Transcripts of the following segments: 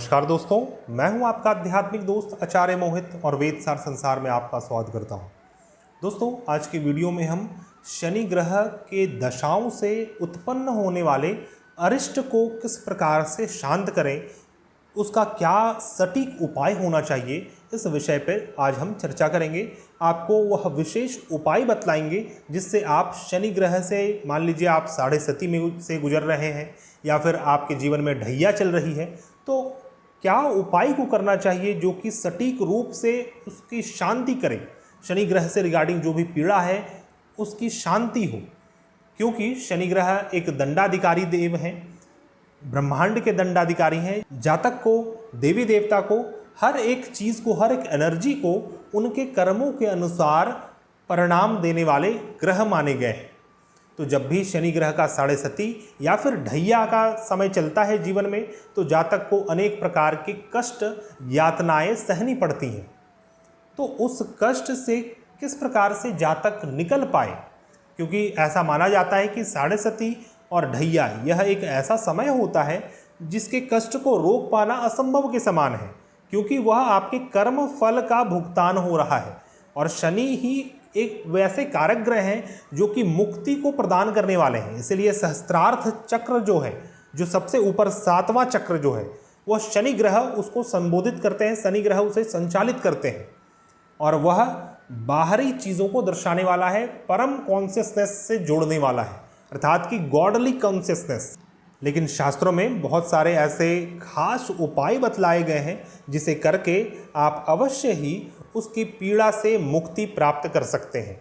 नमस्कार दोस्तों, मैं हूं आपका आध्यात्मिक दोस्त आचार्य मोहित और वेदसार संसार में आपका स्वागत करता हूं। दोस्तों, आज की वीडियो में हम शनि ग्रह के दशाओं से उत्पन्न होने वाले अरिष्ट को किस प्रकार से शांत करें, उसका क्या सटीक उपाय होना चाहिए, इस विषय पर आज हम चर्चा करेंगे। आपको वह विशेष उपाय बतलाएंगे जिससे आप शनि ग्रह से, मान लीजिए आप साढ़े सती में से गुजर रहे हैं या फिर आपके जीवन में ढैया चल रही है, तो क्या उपाय को करना चाहिए जो कि सटीक रूप से उसकी शांति करे, शनि ग्रह से रिगार्डिंग जो भी पीड़ा है उसकी शांति हो। क्योंकि शनि ग्रह एक दंडाधिकारी देव हैं, ब्रह्मांड के दंडाधिकारी हैं। जातक को, देवी देवता को, हर एक चीज़ को, हर एक एनर्जी को उनके कर्मों के अनुसार परिणाम देने वाले ग्रह माने गए हैं। तो जब भी शनि ग्रह का साढ़े सती या फिर ढैया का समय चलता है जीवन में, तो जातक को अनेक प्रकार के कष्ट, यातनाएं सहनी पड़ती हैं। तो उस कष्ट से किस प्रकार से जातक निकल पाए, क्योंकि ऐसा माना जाता है कि साढ़े सती और ढैया यह एक ऐसा समय होता है जिसके कष्ट को रोक पाना असंभव के समान है, क्योंकि वह आपके कर्म फल का भुगतान हो रहा है। और शनि ही एक वैसे कारक ग्रह हैं जो कि मुक्ति को प्रदान करने वाले हैं। इसलिए सहस्त्रार्थ चक्र जो है, जो सबसे ऊपर सातवां चक्र जो है, वह शनि ग्रह उसको संबोधित करते हैं, शनि ग्रह उसे संचालित करते हैं। और वह बाहरी चीज़ों को दर्शाने वाला है, परम कॉन्शियसनेस से जोड़ने वाला है, अर्थात कि गॉडली कॉन्शियसनेस। लेकिन शास्त्रों में बहुत सारे ऐसे खास उपाय बतलाए गए हैं जिसे करके आप अवश्य ही उसकी पीड़ा से मुक्ति प्राप्त कर सकते हैं।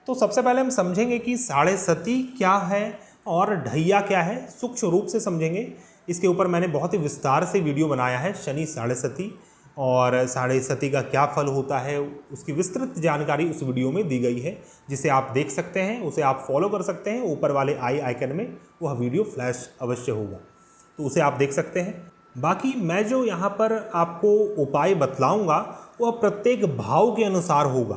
तो सबसे पहले हम समझेंगे कि साढ़े सती क्या है और ढैया क्या है, सूक्ष्म रूप से समझेंगे। इसके ऊपर मैंने बहुत ही विस्तार से वीडियो बनाया है, शनि साढ़े सती और साढ़े सती का क्या फल होता है, उसकी विस्तृत जानकारी उस वीडियो में दी गई है, जिसे आप देख सकते हैं, उसे आप फॉलो कर सकते हैं। ऊपर वाले आई आइकन में वह वीडियो फ्लैश अवश्य होगा, तो उसे आप देख सकते हैं। बाकी मैं जो यहाँ पर आपको उपाय बतलाऊंगा वह प्रत्येक भाव के अनुसार होगा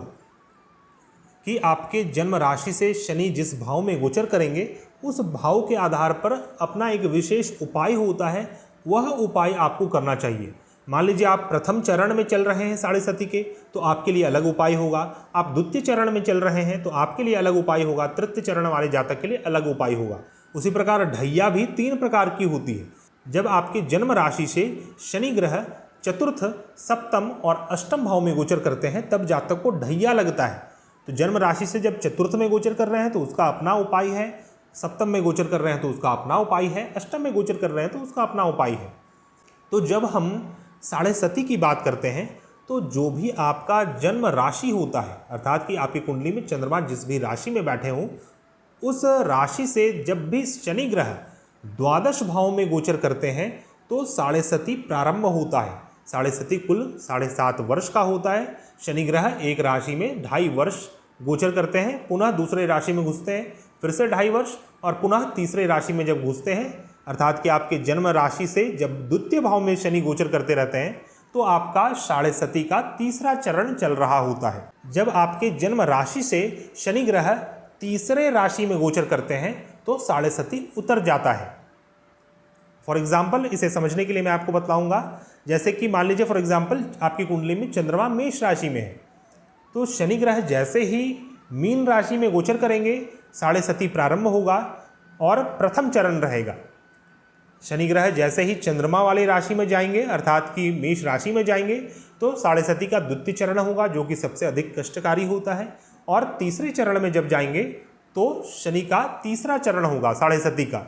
कि आपके जन्म राशि से शनि जिस भाव में गोचर करेंगे, उस भाव के आधार पर अपना एक विशेष उपाय होता है, वह उपाय आपको करना चाहिए। मान लीजिए आप प्रथम चरण में चल रहे हैं साढ़े सती के, तो आपके लिए अलग उपाय होगा। आप द्वितीय चरण में चल रहे हैं तो आपके लिए अलग उपाय होगा। तृतीय चरण वाले जातक के लिए अलग उपाय होगा। उसी प्रकार ढैया भी 3 प्रकार की होती है। जब आपके जन्म राशि से शनि ग्रह चतुर्थ, सप्तम और अष्टम भाव में गोचर करते हैं, तब जातक को ढैया लगता है। तो जन्म राशि से जब चतुर्थ में गोचर कर रहे हैं तो उसका अपना उपाय है, सप्तम में गोचर कर रहे हैं तो उसका अपना उपाय है, अष्टम में गोचर कर रहे हैं तो उसका अपना उपाय है। तो जब हम साढ़े सती की बात करते हैं, तो जो भी आपका जन्म राशि होता है, अर्थात कि आपकी कुंडली में चंद्रमा जिस भी राशि में बैठे हों, उस राशि से जब भी शनि ग्रह द्वादश भाव में गोचर करते हैं तो साढ़े सती प्रारंभ होता है। साढ़े सती कुल 7.5 वर्ष का होता है। शनि ग्रह एक राशि में 2.5 वर्ष गोचर करते हैं, पुनः दूसरे राशि में घुसते हैं, फिर से 2.5 वर्ष, और पुनः तीसरे राशि में जब घुसते हैं, अर्थात कि आपके जन्म राशि से जब द्वितीय भाव में शनि गोचर करते रहते हैं, तो आपका साढ़े सती का तीसरा चरण चल रहा होता है। जब आपके जन्म राशि से शनि ग्रह तीसरे राशि में गोचर करते हैं तो साढ़े सती उतर जाता है। फॉर एग्जाम्पल, इसे समझने के लिए मैं आपको बतलाऊंगा। जैसे कि मान लीजिए फॉर एग्जाम्पल आपकी कुंडली में चंद्रमा मेष राशि में है, तो शनि ग्रह जैसे ही मीन राशि में गोचर करेंगे, साढ़े सती प्रारंभ होगा और प्रथम चरण रहेगा। शनि ग्रह जैसे ही चंद्रमा वाली राशि में जाएंगे, अर्थात कि मेष राशि में जाएंगे, तो साढ़े सती का द्वितीय चरण होगा, जो कि सबसे अधिक कष्टकारी होता है। और तीसरे चरण में जब जाएंगे तो शनि का तीसरा चरण होगा साढ़े सती का,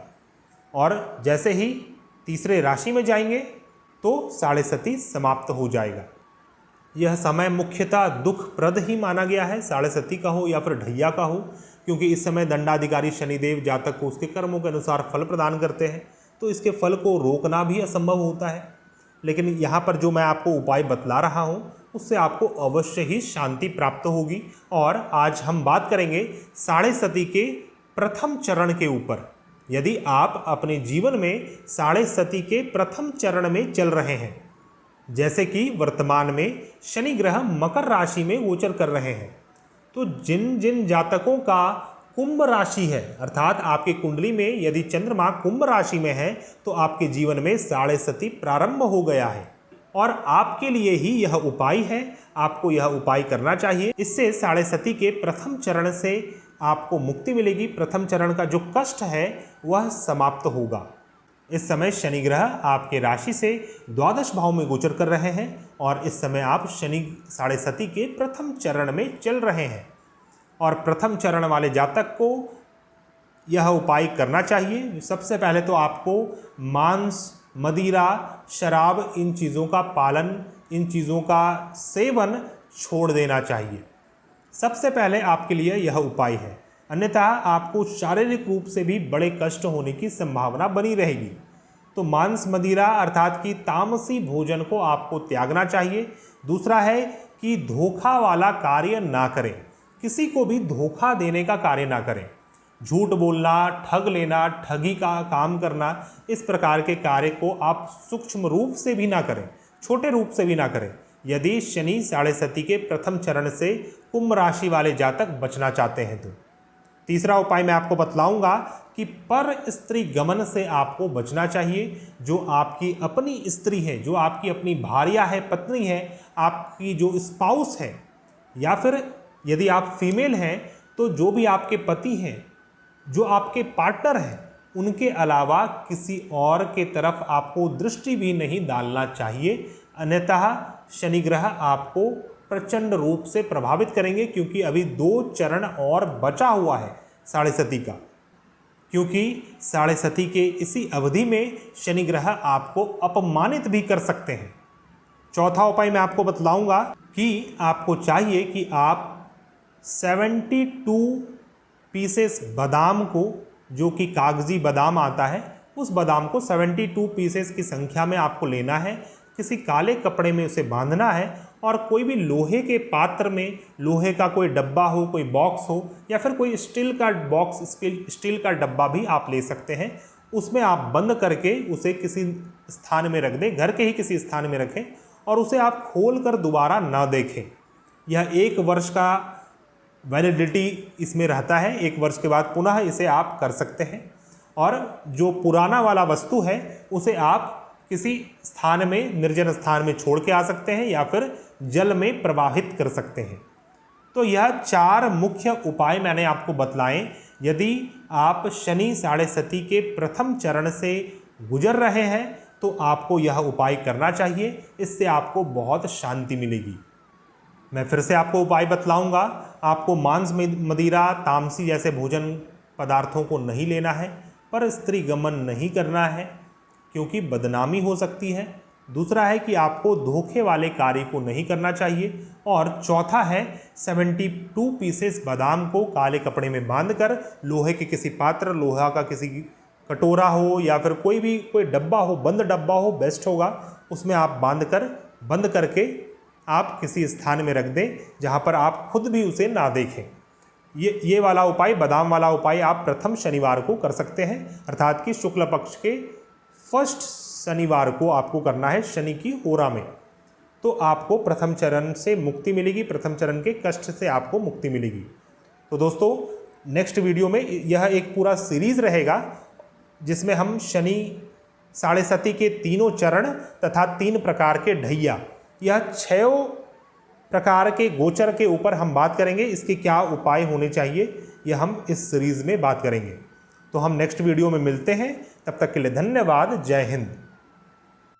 और जैसे ही तीसरे राशि में जाएंगे तो साढ़े सती समाप्त हो जाएगा। यह समय मुख्यतः दुखप्रद ही माना गया है, साढ़े सती का हो या फिर ढैया का हो, क्योंकि इस समय दंडाधिकारी शनिदेव जातक को उसके कर्मों के अनुसार फल प्रदान करते हैं, तो इसके फल को रोकना भी असंभव होता है। लेकिन यहाँ पर जो मैं आपको उपाय बतला रहा हूँ, उससे आपको अवश्य ही शांति प्राप्त होगी। और आज हम बात करेंगे साढ़े सती के प्रथम चरण के ऊपर। यदि आप अपने जीवन में साढ़े सती के प्रथम चरण में चल रहे हैं, जैसे कि वर्तमान में शनि ग्रह मकर राशि में गोचर कर रहे हैं, तो जिन जिन जातकों का कुंभ राशि है, अर्थात आपकी कुंडली में यदि चंद्रमा कुंभ राशि में है तो आपके जीवन में साढ़े सती प्रारंभ हो गया है और आपके लिए ही यह उपाय है। आपको यह उपाय करना चाहिए। इससे साढ़े सती के प्रथम चरण से आपको मुक्ति मिलेगी। प्रथम चरण का जो कष्ट है वह समाप्त होगा। इस समय शनि ग्रह आपके राशि से द्वादश भाव में गोचर कर रहे हैं और इस समय आप शनि साढ़े सती के प्रथम चरण में चल रहे हैं और प्रथम चरण वाले जातक को यह उपाय करना चाहिए। सबसे पहले तो आपको मांस, मदिरा, शराब, इन चीज़ों का पालन, इन चीज़ों का सेवन छोड़ देना चाहिए। सबसे पहले आपके लिए यह उपाय है, अन्यथा आपको शारीरिक रूप से भी बड़े कष्ट होने की संभावना बनी रहेगी। तो मांस, मदिरा अर्थात कि तामसी भोजन को आपको त्यागना चाहिए। दूसरा है कि धोखा वाला कार्य ना करें, किसी को भी धोखा देने का कार्य ना करें। झूठ बोलना, ठग लेना, ठगी का काम करना, इस प्रकार के कार्य को आप सूक्ष्म रूप से भी ना करें, छोटे रूप से भी ना करें, यदि शनि साढ़े सती के प्रथम चरण से कुंभ राशि वाले जातक बचना चाहते हैं तो। तीसरा उपाय मैं आपको बतलाऊंगा कि पर स्त्री गमन से आपको बचना चाहिए। जो आपकी अपनी स्त्री है, जो आपकी अपनी भार्या है, पत्नी है, आपकी जो स्पाउस है, या फिर यदि आप फीमेल हैं तो जो भी आपके पति हैं, जो आपके पार्टनर हैं, उनके अलावा किसी और के तरफ आपको दृष्टि भी नहीं डालना चाहिए, अन्यथा शनि ग्रह आपको प्रचंड रूप से प्रभावित करेंगे। क्योंकि अभी 2 चरण और बचा हुआ है साढ़े सती का, क्योंकि साढ़े सती के इसी अवधि में शनि ग्रह आपको अपमानित भी कर सकते हैं। चौथा उपाय मैं आपको बतलाऊंगा कि आपको चाहिए कि आप 72 पीसेस बादाम को, जो कि कागजी बादाम आता है, उस बादाम को 72 पीसेस की संख्या में आपको लेना है। किसी काले कपड़े में उसे बांधना है और कोई भी लोहे के पात्र में, लोहे का कोई डब्बा हो, कोई बॉक्स हो, या फिर कोई स्टील का बॉक्स, स्टील का डब्बा भी आप ले सकते हैं, उसमें आप बंद करके उसे किसी स्थान में रख दें, घर के ही किसी स्थान में रखें और उसे आप खोल कर दोबारा ना देखें। यह 1 वर्ष का वैलिडिटी इसमें रहता है। 1 वर्ष के बाद पुनः इसे आप कर सकते हैं और जो पुराना वाला वस्तु है उसे आप किसी स्थान में, निर्जन स्थान में छोड़ के आ सकते हैं या फिर जल में प्रवाहित कर सकते हैं। तो यह 4 मुख्य उपाय मैंने आपको बतलाएं। यदि आप शनि साढ़े सती के प्रथम चरण से गुजर रहे हैं तो आपको यह उपाय करना चाहिए, इससे आपको बहुत शांति मिलेगी। मैं फिर से आपको उपाय बतलाऊंगा। आपको मांस, मदिरा, तामसी जैसे भोजन पदार्थों को नहीं लेना है, पर स्त्री गमन नहीं करना है क्योंकि बदनामी हो सकती है। दूसरा है कि आपको धोखे वाले कार्य को नहीं करना चाहिए और चौथा है 72 पीसेस बादाम को काले कपड़े में बांधकर लोहे के किसी पात्र, लोहा का किसी कटोरा हो या फिर कोई डब्बा हो, बंद डब्बा हो बेस्ट होगा, उसमें आप बंद करके आप किसी स्थान में रख दें जहां पर आप खुद भी उसे ना देखें। ये वाला उपाय, बादाम वाला उपाय आप प्रथम शनिवार को कर सकते हैं, अर्थात कि शुक्ल पक्ष के फर्स्ट शनिवार को आपको करना है, शनि की होरा में। तो आपको प्रथम चरण से मुक्ति मिलेगी, प्रथम चरण के कष्ट से आपको मुक्ति मिलेगी। तो दोस्तों, नेक्स्ट वीडियो में यह एक पूरा सीरीज रहेगा जिसमें हम शनि साढ़े सती के 3 चरण तथा 3 प्रकार के ढैया, यह 6 प्रकार के गोचर के ऊपर हम बात करेंगे। इसके क्या उपाय होने चाहिए यह हम इस सीरीज में बात करेंगे। तो हम नेक्स्ट वीडियो में मिलते हैं, तब तक के लिए धन्यवाद। जय हिंद।